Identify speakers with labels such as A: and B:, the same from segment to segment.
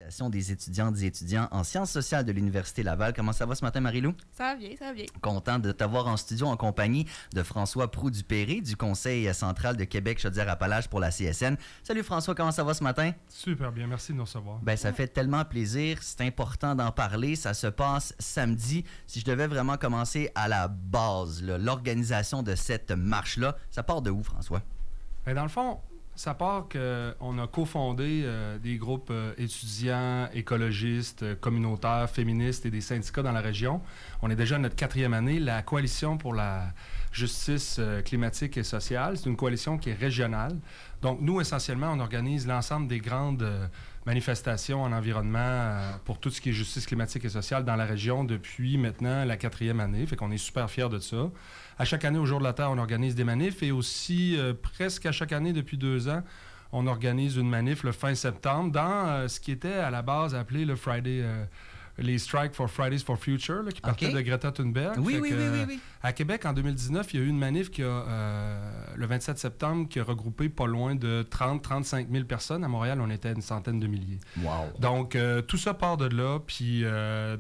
A: l'Association des étudiantes et étudiants en sciences sociales de l'Université Laval. Comment ça va ce matin, Marie-Lou?
B: Ça va bien, ça va bien.
A: Content de t'avoir en studio en compagnie de François Proux-Dupéré du Conseil central de Québec-Chaudière-Appalaches pour la CSN. Salut François, comment ça va ce matin?
C: Super bien, merci de nous recevoir.
A: Ben, ça fait tellement plaisir, c'est important d'en parler. Ça se passe samedi. Si je devais vraiment commencer à la base, là, l'organisation de cette marche-là, ça part de où, François?
C: Et dans le fond, ça part qu'on a cofondé des groupes étudiants, écologistes, communautaires, féministes et des syndicats dans la région. On est déjà à notre 4e année. La Coalition pour la justice climatique et sociale, c'est une coalition qui est régionale. Donc, nous, essentiellement, on organise l'ensemble des grandes manifestations en environnement pour tout ce qui est justice climatique et sociale dans la région depuis maintenant la 4e année. Fait qu'on est super fiers de ça. À chaque année, au Jour de la Terre, on organise des manifs et aussi, presque à chaque année depuis 2 ans, on organise une manif le fin septembre dans ce qui était à la base appelé le Friday... les Strikes for Fridays for Future, là, qui partaient de Greta Thunberg.
A: Oui.
C: À Québec, en 2019, il y a eu une manif qui a, le 27 septembre qui a regroupé pas loin de 30-35 000 personnes. À Montréal, on était à une centaine de milliers.
A: Wow.
C: Donc, tout ça part de là. Puis,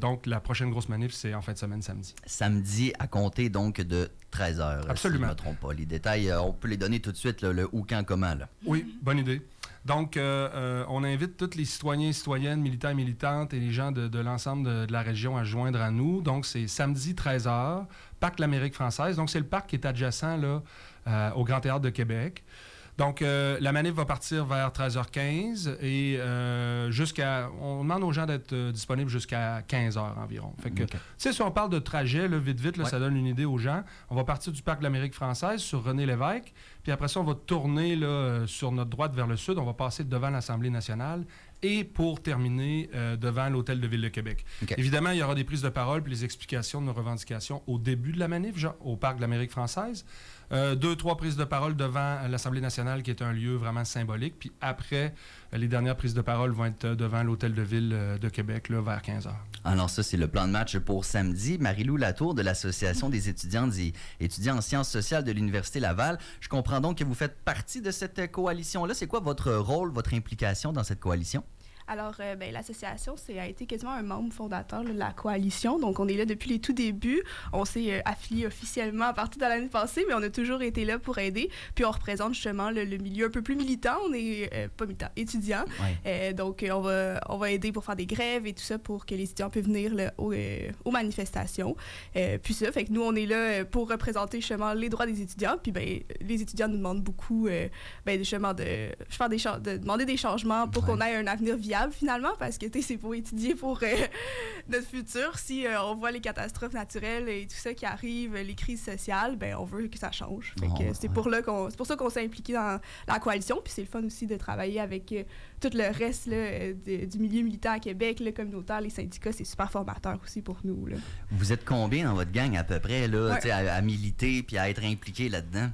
C: donc, la prochaine grosse manif, c'est en fin de semaine, samedi.
A: Samedi, à compter donc de 13h.
C: Absolument.
A: Si je ne me trompe pas. Les détails, on peut les donner tout de suite, là, le où, quand, comment. Là.
C: Oui, bonne idée. Donc, on invite tous les citoyens et citoyennes, militants et militantes et les gens de l'ensemble de la région à se joindre à nous. Donc, c'est samedi 13h, Parc de l'Amérique française. Donc, c'est le parc qui est adjacent là, au Grand Théâtre de Québec. Donc, la manif va partir vers 13h15 et on demande aux gens d'être disponibles jusqu'à 15h environ. Fait que, tu sais, si on parle de trajet, là, vite, là, ça donne une idée aux gens. On va partir du Parc de l'Amérique française sur René Lévesque, puis après ça, on va tourner là, sur notre droite vers le sud. On va passer devant l'Assemblée nationale et pour terminer devant l'Hôtel de Ville de Québec.
A: Okay.
C: Évidemment, il y aura des prises de parole puis les explications de nos revendications au début de la manif, genre, au Parc de l'Amérique française. 2-3 prises de parole devant l'Assemblée nationale, qui est un lieu vraiment symbolique. Puis après, les dernières prises de parole vont être devant l'Hôtel de Ville de Québec, là, vers 15h.
A: Alors ça, c'est le plan de match pour samedi. Marie-Lou Latour de l'Association des étudiantes et étudiants en sciences sociales de l'Université Laval. Je comprends donc que vous faites partie de cette coalition-là. C'est quoi votre rôle, votre implication dans cette coalition?
B: Alors, l'association, a été quasiment un membre fondateur là, de la coalition. Donc, on est là depuis les tout débuts. On s'est affilié officiellement à partir de l'année passée, mais on a toujours été là pour aider. Puis, on représente justement le milieu un peu plus militant. On est pas militant, étudiant. Ouais. Donc, on va aider pour faire des grèves et tout ça pour que les étudiants puissent venir là, aux manifestations. Puis ça, fait que nous, on est là pour représenter justement les droits des étudiants. Puis, les étudiants nous demandent beaucoup justement de demander des changements pour qu'on ait un avenir viable finalement, parce que c'est pour étudier pour notre futur. Si on voit les catastrophes naturelles et tout ça qui arrive, les crises sociales, on veut que ça change. Fait que c'est pour ça qu'on s'est impliqué dans la coalition. Puis c'est le fun aussi de travailler avec tout le reste là, du milieu militant à Québec, le communautaire, les syndicats. C'est super formateur aussi pour nous. Là.
A: Vous êtes combien dans votre gang à peu près là, à militer puis à être impliqué là-dedans?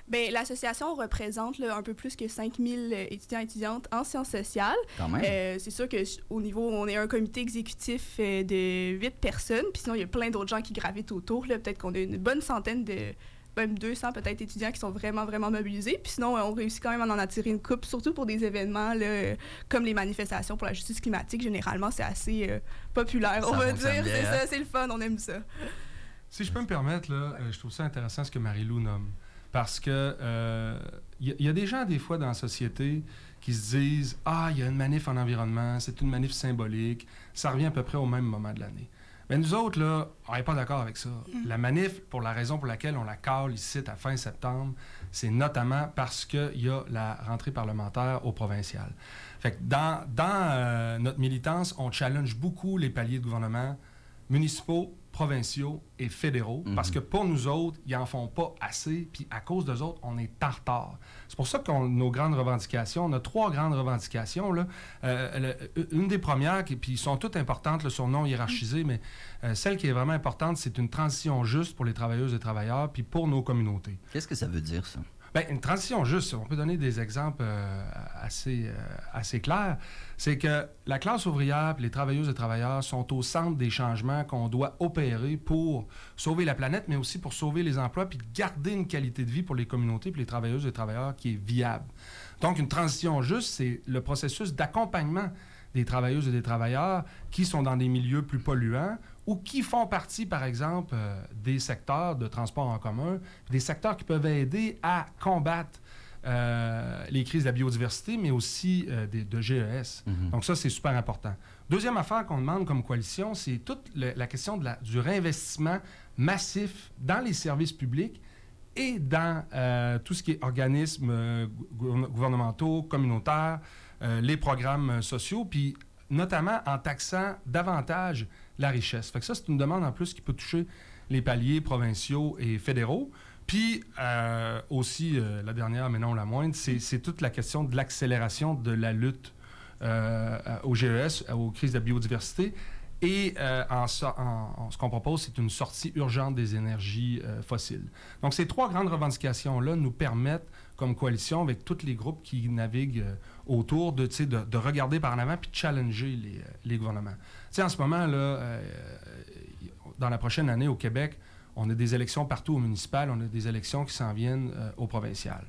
B: Bien, l'association représente là, un peu plus que 5000 étudiants et étudiantes en sciences sociales.
A: Quand même.
B: C'est sûr qu'au niveau, on est un comité exécutif de 8 personnes, puis sinon, il y a plein d'autres gens qui gravitent autour. Là. Peut-être qu'on a une bonne centaine même 200 peut-être étudiants qui sont vraiment, vraiment mobilisés. Puis sinon, on réussit quand même à en attirer une couple, surtout pour des événements là, comme les manifestations pour la justice climatique. Généralement, c'est assez populaire, on va dire. C'est ça, c'est le fun, on aime ça.
C: Si je peux me permettre, là, je trouve ça intéressant ce que Marie-Lou nomme. Parce que y a des gens, des fois, dans la société qui se disent « Ah, il y a une manif en environnement, c'est une manif symbolique, ça revient à peu près au même moment de l'année. » Mais nous autres, là, on n'est pas d'accord avec ça. La manif, pour la raison pour laquelle on la cale ici à fin septembre, c'est notamment parce qu'il y a la rentrée parlementaire au provincial. Fait que dans notre militance, on challenge beaucoup les paliers de gouvernement municipaux, provinciaux et fédéraux, parce que pour nous autres, ils n'en font pas assez, puis à cause d'eux autres, on est en retard. C'est pour ça qu'on nos grandes revendications, on a 3 grandes revendications. Là. Une des premières, puis ils sont toutes importantes, là, sur non hiérarchisées, mais celle qui est vraiment importante, c'est une transition juste pour les travailleuses et travailleurs, puis pour nos communautés.
A: Qu'est-ce que ça veut dire, ça?
C: Bien, une transition juste, on peut donner des exemples assez clairs. C'est que la classe ouvrière et les travailleuses et travailleurs sont au centre des changements qu'on doit opérer pour sauver la planète, mais aussi pour sauver les emplois puis garder une qualité de vie pour les communautés et les travailleuses et travailleurs qui est viable. Donc, une transition juste, c'est le processus d'accompagnement des travailleuses et des travailleurs qui sont dans des milieux plus polluants ou qui font partie, par exemple, des secteurs de transport en commun, des secteurs qui peuvent aider à combattre les crises de la biodiversité, mais aussi de GES. Donc ça, c'est super important. Deuxième affaire qu'on demande comme coalition, c'est toute la question du réinvestissement massif dans les services publics et dans tout ce qui est organismes gouvernementaux, communautaires, les programmes sociaux, puis notamment en taxant davantage la richesse. Fait que ça, c'est une demande en plus qui peut toucher les paliers provinciaux et fédéraux. Puis aussi, la dernière, mais non la moindre, c'est toute la question de l'accélération de la lutte au GES, aux crises de la biodiversité. Et ce qu'on propose, c'est une sortie urgente des énergies fossiles. Donc, ces trois grandes revendications-là nous permettent, comme coalition, avec tous les groupes qui naviguent autour, de regarder par en avant puis de challenger les gouvernements. Tu sais, en ce moment, là, dans la prochaine année, au Québec, on a des élections partout au municipal, on a des élections qui s'en viennent au provincial.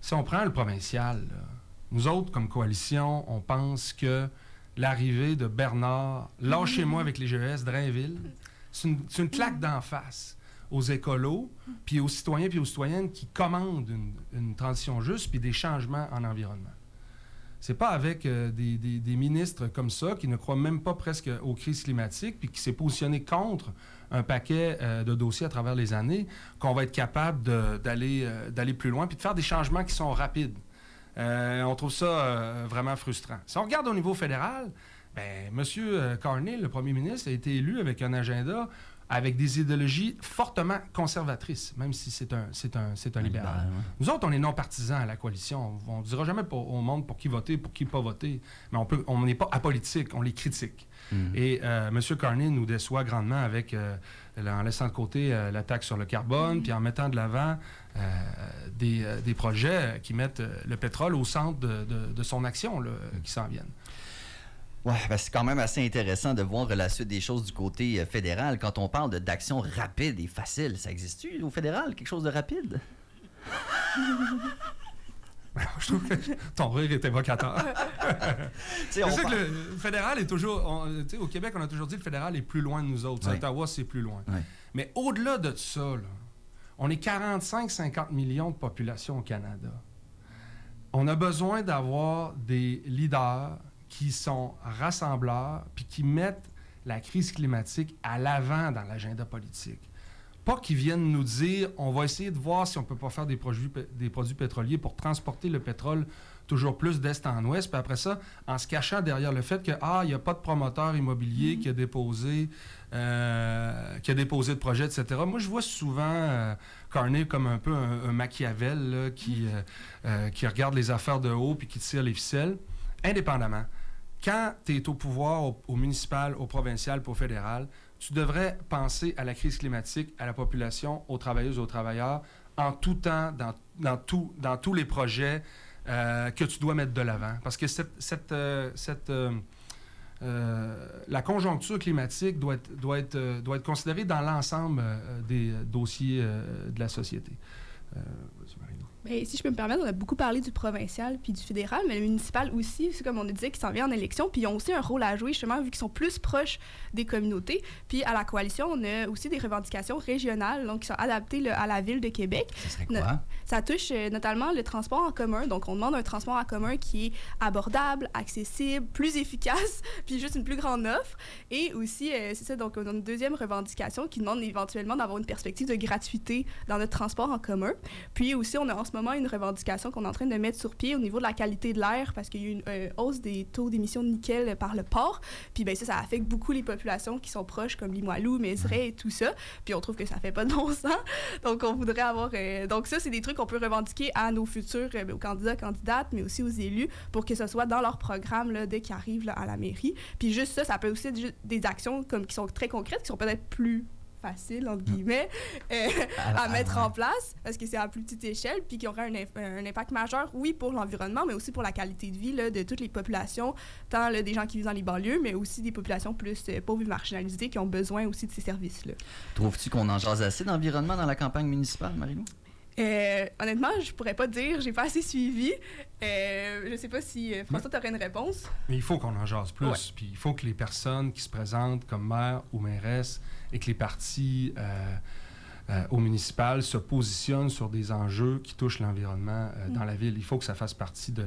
C: Si on prend le provincial, là, nous autres, comme coalition, on pense que l'arrivée de Bernard, lâchez-moi avec les GES, Drainville, c'est une claque d'en face aux écolos, puis aux citoyens puis aux citoyennes qui commandent une transition juste puis des changements en environnement. C'est pas avec des ministres comme ça qui ne croient même pas presque aux crises climatiques puis qui s'est positionné contre un paquet de dossiers à travers les années qu'on va être capable d'aller plus loin puis de faire des changements qui sont rapides. On trouve ça vraiment frustrant. Si on regarde au niveau fédéral, M. Carney, le premier ministre, a été élu avec un agenda avec des idéologies fortement conservatrices, même si c'est un libéral. Ouais. Nous autres, on est non-partisans à la coalition. On ne dira jamais au monde pour qui voter, pour qui pas voter, mais on n'est pas apolitique, on les critique. Et M. Carney nous déçoit grandement en laissant de côté la taxe sur le carbone, puis en mettant de l'avant des projets qui mettent le pétrole au centre de son action qui s'en viennent.
A: Oui, c'est quand même assez intéressant de voir la suite des choses du côté fédéral. Quand on parle d'action rapide et facile, ça existe-tu au fédéral, quelque chose de rapide?
C: Je trouve que ton rire est évocateur. C'est que le fédéral est toujours... au Québec, on a toujours dit que le fédéral est plus loin de nous autres. Oui. Ottawa, c'est plus loin. Oui. Mais au-delà de ça, là, on est 45-50 millions de population au Canada. On a besoin d'avoir des leaders qui sont rassembleurs puis qui mettent la crise climatique à l'avant dans l'agenda politique. Pas qu'ils viennent nous dire « on va essayer de voir si on ne peut pas faire des produits pétroliers pour transporter le pétrole toujours plus d'est en ouest », puis après ça, en se cachant derrière le fait que « il n'y a pas de promoteur immobilier qui a déposé de projet, etc. » Moi, je vois souvent Carney comme un peu un Machiavel là, qui regarde les affaires de haut puis qui tire les ficelles, indépendamment. Quand tu es au pouvoir, au municipal, au provincial, au fédéral, tu devrais penser à la crise climatique, à la population, aux travailleuses, aux travailleurs, en tout temps, dans tous les projets que tu dois mettre de l'avant. Parce que la conjoncture climatique doit être considérée dans l'ensemble des dossiers de la société.
B: Bien, si je peux me permettre, on a beaucoup parlé du provincial puis du fédéral, mais le municipal aussi, c'est comme on disait, qui s'en vient en élection, puis ils ont aussi un rôle à jouer, justement, vu qu'ils sont plus proches des communautés. Puis à la coalition, on a aussi des revendications régionales, donc qui sont adaptées à la ville de Québec.
A: Ça serait quoi?
B: Ça touche notamment le transport en commun. Donc, on demande un transport en commun qui est abordable, accessible, plus efficace, puis juste une plus grande offre. Et aussi, c'est ça, donc on a une deuxième revendication qui demande éventuellement d'avoir une perspective de gratuité dans notre transport en commun. Puis aussi, on a en ce moment une revendication qu'on est en train de mettre sur pied au niveau de la qualité de l'air parce qu'il y a eu une hausse des taux d'émissions de nickel par le port. Puis bien ça affecte beaucoup les populations qui sont proches comme Limoilou, Mézeray et tout ça. Puis on trouve que ça fait pas de bon sens. Donc on voudrait avoir... donc ça, c'est des trucs qu'on peut revendiquer à nos futurs aux candidats, candidates, mais aussi aux élus pour que ce soit dans leur programme là, dès qu'ils arrivent là, à la mairie. Puis juste ça peut aussi être des actions comme, qui sont très concrètes, qui sont peut-être plus facile, entre guillemets, à mettre en place, parce que c'est à plus petite échelle, puis qui aura un impact majeur, oui, pour l'environnement, mais aussi pour la qualité de vie là, de toutes les populations, tant là, des gens qui vivent dans les banlieues, mais aussi des populations plus pauvres et marginalisées qui ont besoin aussi de ces services-là.
A: Trouves-tu qu'on en jase assez d'environnement dans la campagne municipale, Marie-Lou?
B: Honnêtement, je pourrais pas dire, j'ai pas assez suivi. Je sais pas si François, tu aurais une réponse.
C: Mais il faut qu'on en jase plus.
B: Ouais.
C: Puis il faut que les personnes qui se présentent comme maire ou mairesse et que les partis au municipal se positionnent sur des enjeux qui touchent l'environnement dans la ville. Il faut que ça fasse partie de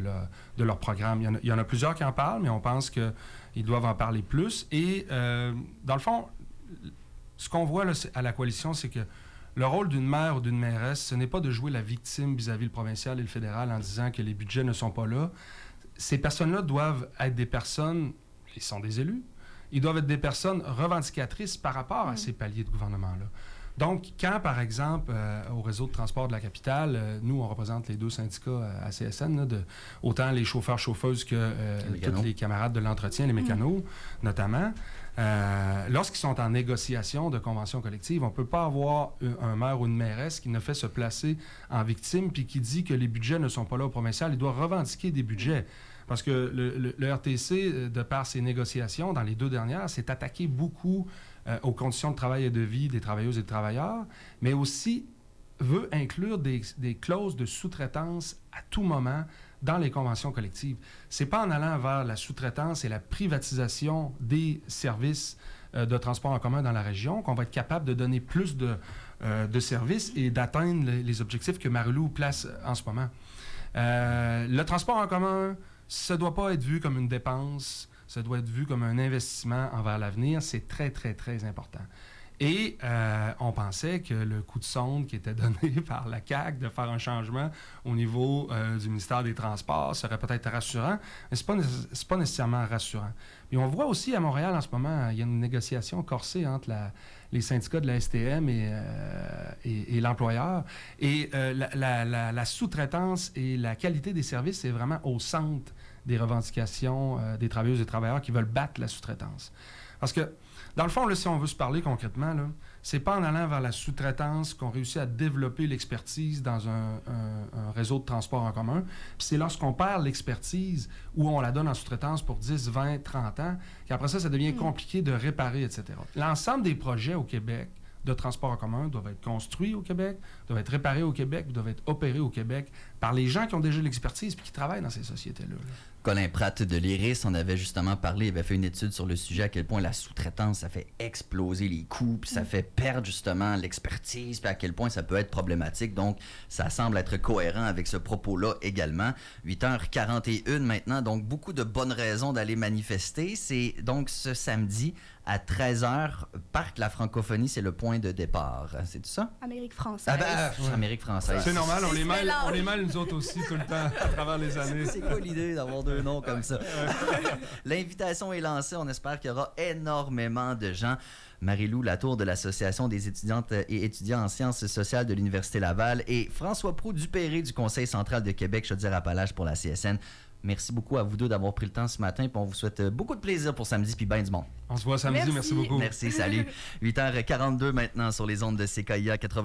C: leur programme. Il y en a plusieurs qui en parlent, mais on pense qu'ils doivent en parler plus. Et dans le fond, ce qu'on voit là, à la coalition, c'est que le rôle d'une maire ou d'une mairesse, ce n'est pas de jouer la victime vis-à-vis le provincial et le fédéral en disant que les budgets ne sont pas là. Ces personnes-là doivent être des personnes, ils sont des élus, ils doivent être des personnes revendicatrices par rapport à ces paliers de gouvernement-là. Donc, quand, par exemple, au réseau de transport de la capitale, nous, on représente les 2 syndicats à CSN, là, autant les chauffeurs-chauffeuses que tous les camarades de l'entretien, les mécanos, notamment, lorsqu'ils sont en négociation de convention collective, on ne peut pas avoir un maire ou une mairesse qui ne fait se placer en victime puis qui dit que les budgets ne sont pas là au provincial. Il doit revendiquer des budgets. Parce que le RTC, de par ses négociations, dans les 2 dernières, s'est attaqué beaucoup aux conditions de travail et de vie des travailleuses et de travailleurs, mais aussi veut inclure des clauses de sous-traitance à tout moment dans les conventions collectives. C'est pas en allant vers la sous-traitance et la privatisation des services de transport en commun dans la région qu'on va être capable de donner plus de services et d'atteindre les objectifs que Marie-Lou place en ce moment. Le transport en commun, ça ne doit pas être vu comme une dépense, ça doit être vu comme un investissement envers l'avenir. C'est très, très, très important. Et on pensait que le coup de sonde qui était donné par la CAQ de faire un changement au niveau du ministère des Transports serait peut-être rassurant, mais ce n'est pas nécessairement rassurant. Et on voit aussi à Montréal en ce moment, il y a une négociation corsée entre les syndicats de la STM et l'employeur. Et la sous-traitance et la qualité des services, c'est vraiment au centre des revendications des travailleuses et travailleurs qui veulent battre la sous-traitance. Parce que, dans le fond, là, si on veut se parler concrètement, c'est pas en allant vers la sous-traitance qu'on réussit à développer l'expertise dans un réseau de transport en commun. Puis c'est lorsqu'on perd l'expertise ou on la donne en sous-traitance pour 10, 20, 30 ans qu'après ça devient compliqué de réparer, etc. L'ensemble des projets au Québec de transport en commun doivent être construits au Québec, doivent être réparés au Québec, doivent être opérés au Québec par les gens qui ont déjà l'expertise et qui travaillent dans ces sociétés-là.
A: Colin Pratt de l'IRIS, on avait justement parlé, il avait fait une étude sur le sujet, à quel point la sous-traitance, ça fait exploser les coûts, puis ça fait perdre justement l'expertise, puis à quel point ça peut être problématique. Donc, ça semble être cohérent avec ce propos-là également. 8h41 maintenant, donc beaucoup de bonnes raisons d'aller manifester. C'est donc ce samedi à 13h, Parc La Francophonie, c'est le point de départ. C'est tout ça?
B: Amérique française.
A: Ah ben, Amérique française.
C: C'est normal, on les mêle nous autres aussi tout le temps à travers les années.
A: C'est quoi l'idée d'avoir 2 noms comme ça? L'invitation est lancée. On espère qu'il y aura énormément de gens. Marie-Lou Latour de l'Association des étudiantes et étudiants en sciences sociales de l'Université Laval et François Proulx-Dupéré du Conseil central de Québec, Chaudière-Appalaches pour la CSN. Merci beaucoup à vous deux d'avoir pris le temps ce matin. Puis on vous souhaite beaucoup de plaisir pour samedi puis ben du monde.
C: On se voit samedi. Merci beaucoup.
A: Merci, salut. 8h42 maintenant sur les ondes de CKIA 80.